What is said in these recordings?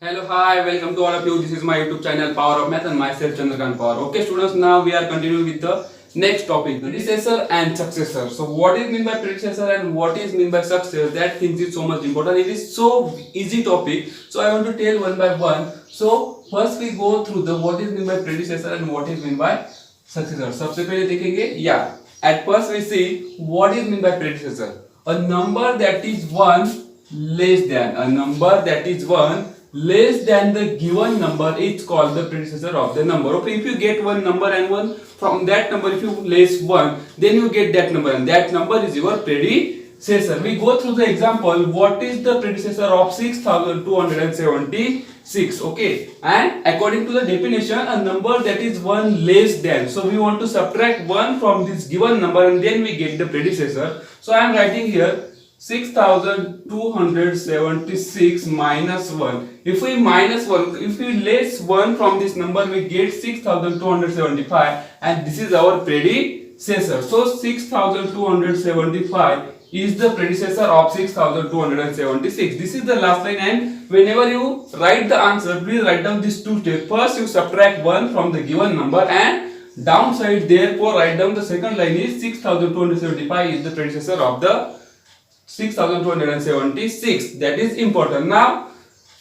Hello, hi, welcome to all of you. This is my YouTube channel Power of Math and myself Chandrakant Power. Okay, students, now we are continuing with the next topic, predecessor and successor. So, what is mean by predecessor and what is mean by successor? That things is so much important. It is so easy topic. So, I want to tell one by one. So, first we go through the what is mean by predecessor and what is mean by successor. सबसे पहले देखेंगे At first we see what is mean by predecessor. A number that is one less than less than the given number is called the predecessor of the number. Okay, if you get one number and one from that number, if you less one, then you get that number and that number is your predecessor. We go through the example. What is the predecessor of 6276? Okay, and according to the definition, a number that is one less than. So we want to subtract one from this given number and then we get the predecessor. So I am writing here 6276 minus 1. If we minus 1, if we less 1 from this number, we get 6275 and this is our predecessor. So 6275 is the predecessor of 6276. This is the last line, and whenever you write the answer, please write down these two steps. First you subtract 1 from the given number and downside, therefore write down the second line is 6275 is the predecessor of the 6276. That is important. Now,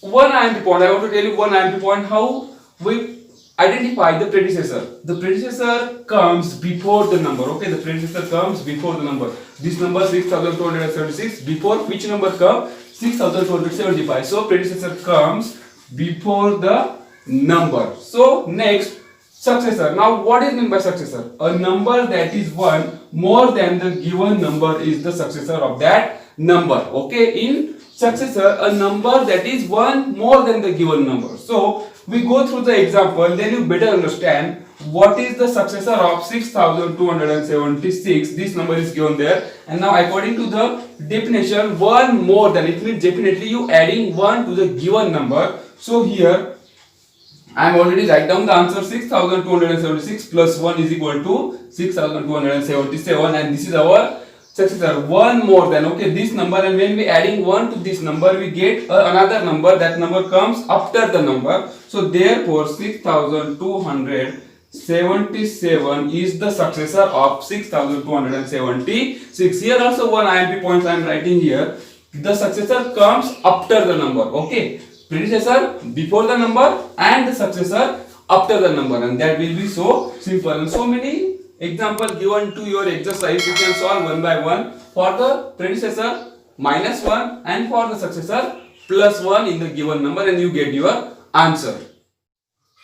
one IMP point. I want to tell you one IMP point how we identify the predecessor. The predecessor comes before the number. Okay, the predecessor comes before the number. This number 6276 before which number come? 6275. So predecessor comes before the number. So next, successor. Now what is meant by successor? A number that is one more than the given number is the successor of that number. Okay, in successor, a number that is one more than the given number. So we go through the example, then you better understand what is the successor of 6276. This number is given there, and now according to the definition, one more than, it means definitely you adding one to the given number. So here I am already write down the answer. 6276 plus 1 is equal to 6277, and this is our successor. One more than, okay, this number, and when we adding 1 to this number, we get another number. That number comes after the number. So therefore 6277 is the successor of 6276. Here also one IMP points I am writing here. The successor comes after the number. Okay, predecessor before the number and the successor after the number, and that will be so simple. And so many examples given to your exercise, you can solve one by one. For the predecessor minus 1 and for the successor plus 1 in the given number, and you get your answer.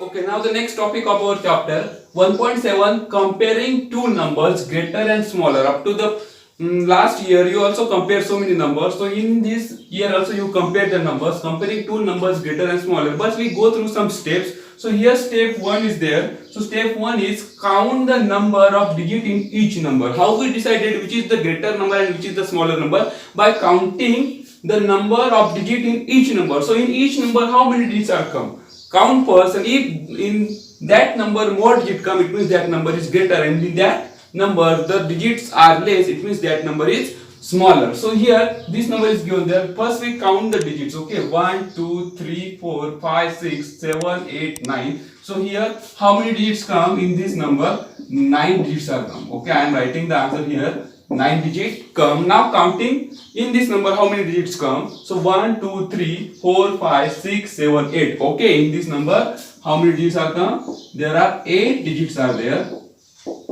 Okay, now the next topic of our chapter 1.7, comparing two numbers greater and smaller. Up to the last year you also compare so many numbers. So in this year also you compare the numbers, comparing two numbers greater and smaller. But we go through some steps. So here step 1 is there. So step 1 is count the number of digit in each number. How we decided which is the greater number and which is the smaller number? By counting the number of digit in each number. So in each number how many digits are come? Count first, and if in that number more digit come, it means that number is greater, and in that number the digits are less, it means that number is smaller. So here this number is given there. First we count the digits. Okay, 1 2 3 4 5 6 7 8 9. So here how many digits come in this number? 9 digits are come. Okay, I am writing the answer here. 9 digits come. Now counting in this number how many digits come? So 1 2 3 4 5 6 7 8. Okay, in this number how many digits are come? There are 8 digits are there.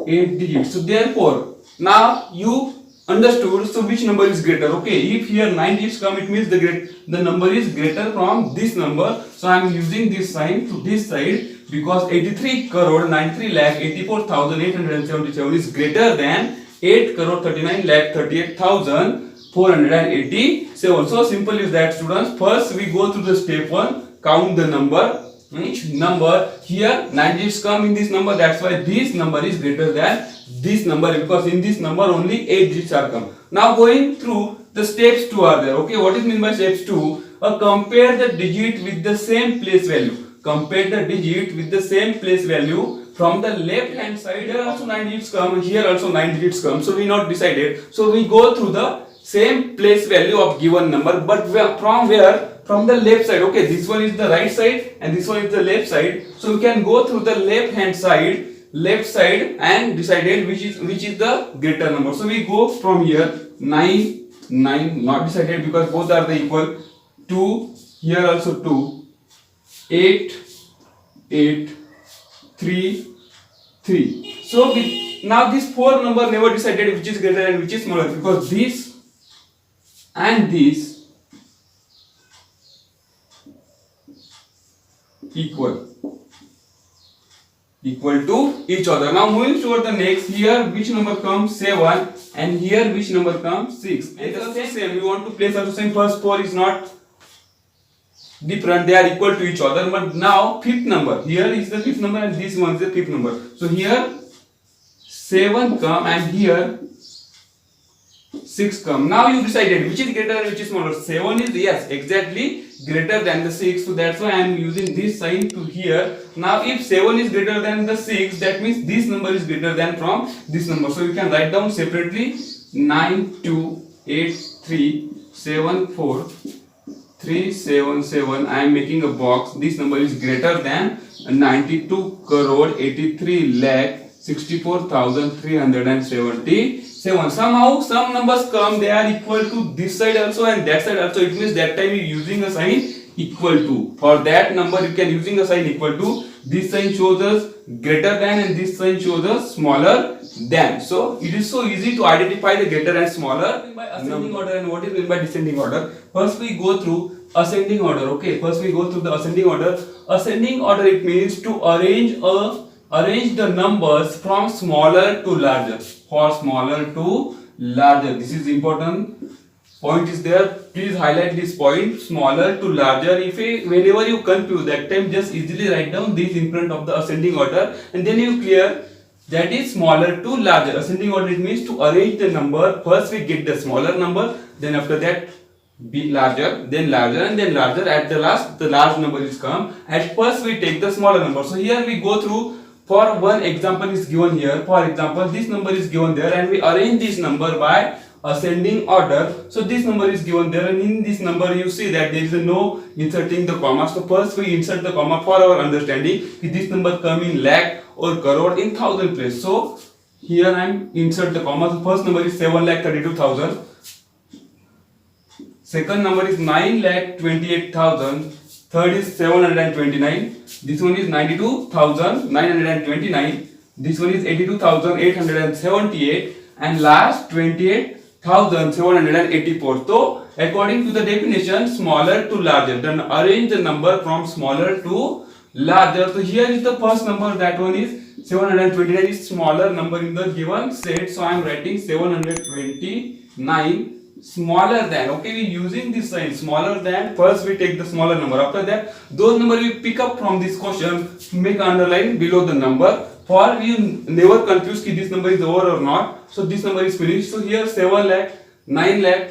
8 digits. So therefore now you understood. So which number is greater? Okay, if here 9 digits come, it means the number is greater from this number. So I am using this sign to this side because 83 crore 93 lakh 84,877 is greater than 8 crore 39 lakh 38,487. So simple is that, students. First we go through the step 1, count the number. Each number, here 9 digits come in this number, that's why this number is greater than this number, because in this number only 8 digits are come. Now going through the steps 2 are there. Okay, what is meant by steps 2? Compare the digit with the same place value. Compare the digit with the same place value from the left hand side. Here also 9 digits come, here also 9 digits come. So we not decided. So we go through the same place value of given number, but from where from the left side. Okay, this one is the right side and this one is the left side. So we can go through the left hand side, and decided which is the greater number. So we go from here 9, 9 not decided because both are the equal. 2 here also 2, 8, 8, 3, 3. So now this 4 number never decided which is greater and which is smaller because this and this equal to each other. Now moving toward the next, here which number comes 7 and here which number comes 6. It is the same. We want to place also same. First 4 is not different, they are equal to each other. But now fifth number, here is the fifth number and this one is the fifth number. So here 7 come and here 6 come. Now you decided which is greater and which is smaller. 7 is, yes, exactly greater than the 6. So that's why I am using this sign to here. Now if 7 is greater than the 6, that means this number is greater than from this number. So you can write down separately 9, 2, 8, 3, 7, 4, 3, 7, 7. I am making a box. This number is greater than 92 crore 83 lakh 64,377. Somehow some numbers come, they are equal to this side also and that side also. It means that time you using a sign equal to. For that number you can using a sign equal to. This sign shows us greater than and this sign shows us smaller than. So it is so easy to identify the greater and smaller by ascending order. And what is meant by descending order? First we go through ascending order. Okay, first we go through the ascending order. Ascending order, it means to arrange the numbers from smaller to larger. For smaller to larger, this is important point is there. Please highlight this point, smaller to larger. Whenever you confuse, that time just easily write down this in front of the ascending order and then you clear that is smaller to larger. Ascending order, it means to arrange the number. First we get the smaller number, then after that be larger, then larger and then larger. At the last the large number is come. At first we take the smaller number. So here we go through. For one example is given here. For example, this number is given there and we arrange this number by ascending order. So this number is given there and in this number you see that there is no inserting the comma. So first we insert the comma for our understanding. If this number come in lakh or crore in thousand place. So here I am insert the comma. So first number is 7,32,000. Second number is 9,28,000. Third is 729. This one is 92,929. This one is 82,878. And last 28,784. So according to the definition, smaller to larger. Then arrange the number from smaller to larger. So here is the first number. That one is 729 is smaller number in the given set. So I am writing 729. Smaller than. Okay, we using this sign smaller than. First we take the smaller number. After that, those number we pick up from this question, make underline below the number. For you never confuse ki this number is over or not. So this number is finished. So here 7 lakh, 9 lakh,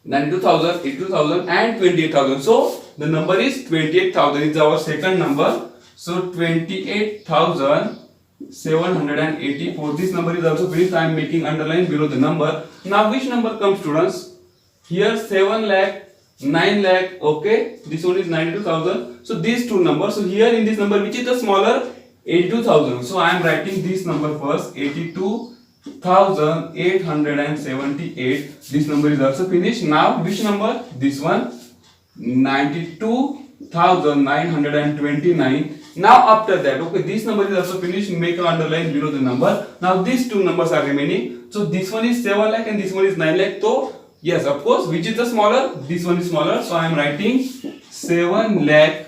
92,000, 82,000 and 28,000. So the number is 28,000 is our second number. So 28,784. This number is also finished. I am making underline below the number. Now which number comes, students? Here 7 lakh, 9 lakh. Okay, this one is 92,000. So these two numbers. So here in this number, which is the smaller? 82,000. So I am writing this number first. 82,878. This number is also finished. Now which number? This one. 92,929. Now after that, okay, this number is also finished. Make an underline below the number. Now these two numbers are remaining. So this one is 7 lakh and this one is 9 lakh. So yes, of course, which is the smaller? This one is smaller. So I am writing 7 lakh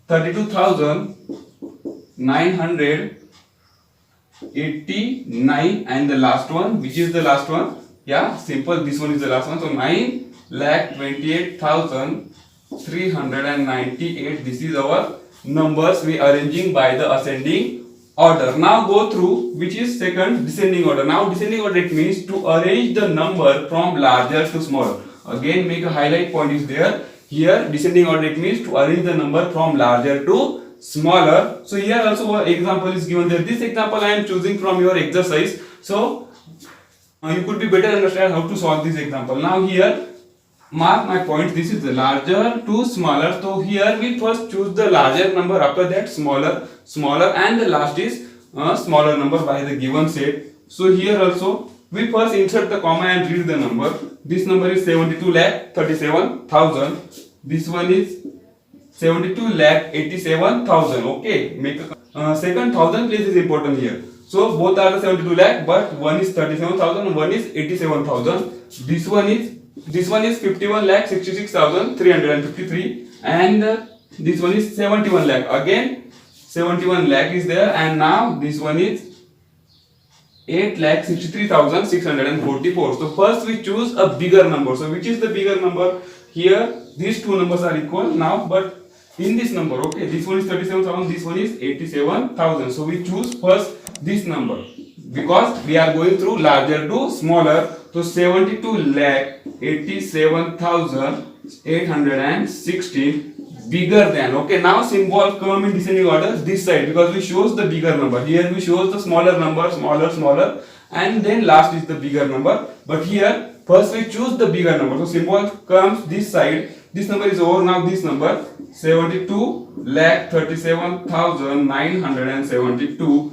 32,989 and the last one, which is the last one? Yeah, simple. This one is the last one. So 9 lakh 28,398. This is our numbers we arranging by the ascending order. Now go through which is second, descending order. Now descending order, it means to arrange the number from larger to smaller. Again make a highlight point is there. Here descending order, it means to arrange the number from larger to smaller. So here also one example is given there. This example I am choosing from your exercise. So you could be better understand how to solve this example. Now here Mark my point. This is the larger to smaller. So here we first choose the larger number. After that smaller, and the last is a smaller number by the given set. So here also we first insert the comma and read the number. This number is 72,37,000. This one is 72,87,000. Okay, make a second thousand place is important here. So both are the 72 lakh, but one is 37,000, one is 87,000. This one is 51 lakh 66,353, and this one is 71 lakh. Again 71 lakh is there, and now this one is 8,63,644. So first we choose a bigger number. So which is the bigger number? Here these two numbers are equal now, but in this number, okay, this one is 37,000, this one is 87,000. So we choose first this number because we are going through larger to smaller. So 72,87,816 bigger than. Okay, now symbol come in descending order this side because we shows the bigger number. Here we shows the smaller number, smaller, and then last is the bigger number. But here first we choose the bigger number. So symbol comes this side. This number is over. Now this number 72,37,972.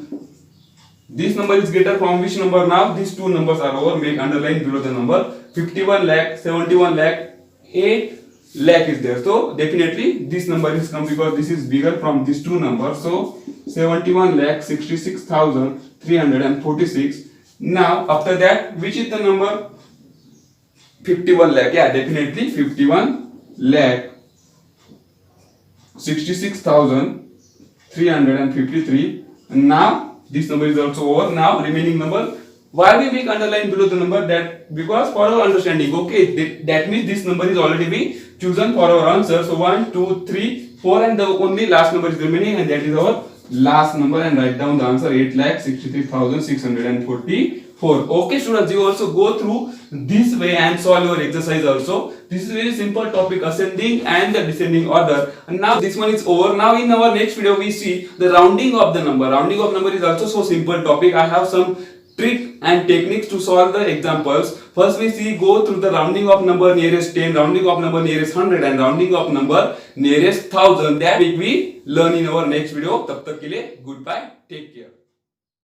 This number is greater from which number? Now these two numbers are over. Make underline below the number. 51 lakh, 71 lakh, 8 lakh is there. So definitely this number is come because this is bigger from these two numbers. So 71 lakh 66,346. Now after that, which is the number? 51 lakh. Yeah, definitely 51 lakh 66,353. And now this number is also over. Now remaining number. Why we make underline below the number? That because for our understanding. Okay, that means this number is already be chosen for our answer. So 1, 2, 3, 4, and the only last number is remaining, and that is our last number. And write down the answer 8,63,644. Okay, students, you also go through this way and solve your exercise also. This is very simple topic, ascending and the descending order. And now this one is over. Now in our next video we see the rounding of the number. Rounding of number is also so simple topic. I have some trick and techniques to solve the examples. First we see go through the rounding of number nearest 10, rounding of number nearest 100, and rounding of number nearest 1000. That we learn in our next video. Tab tak ke liye goodbye. Take care.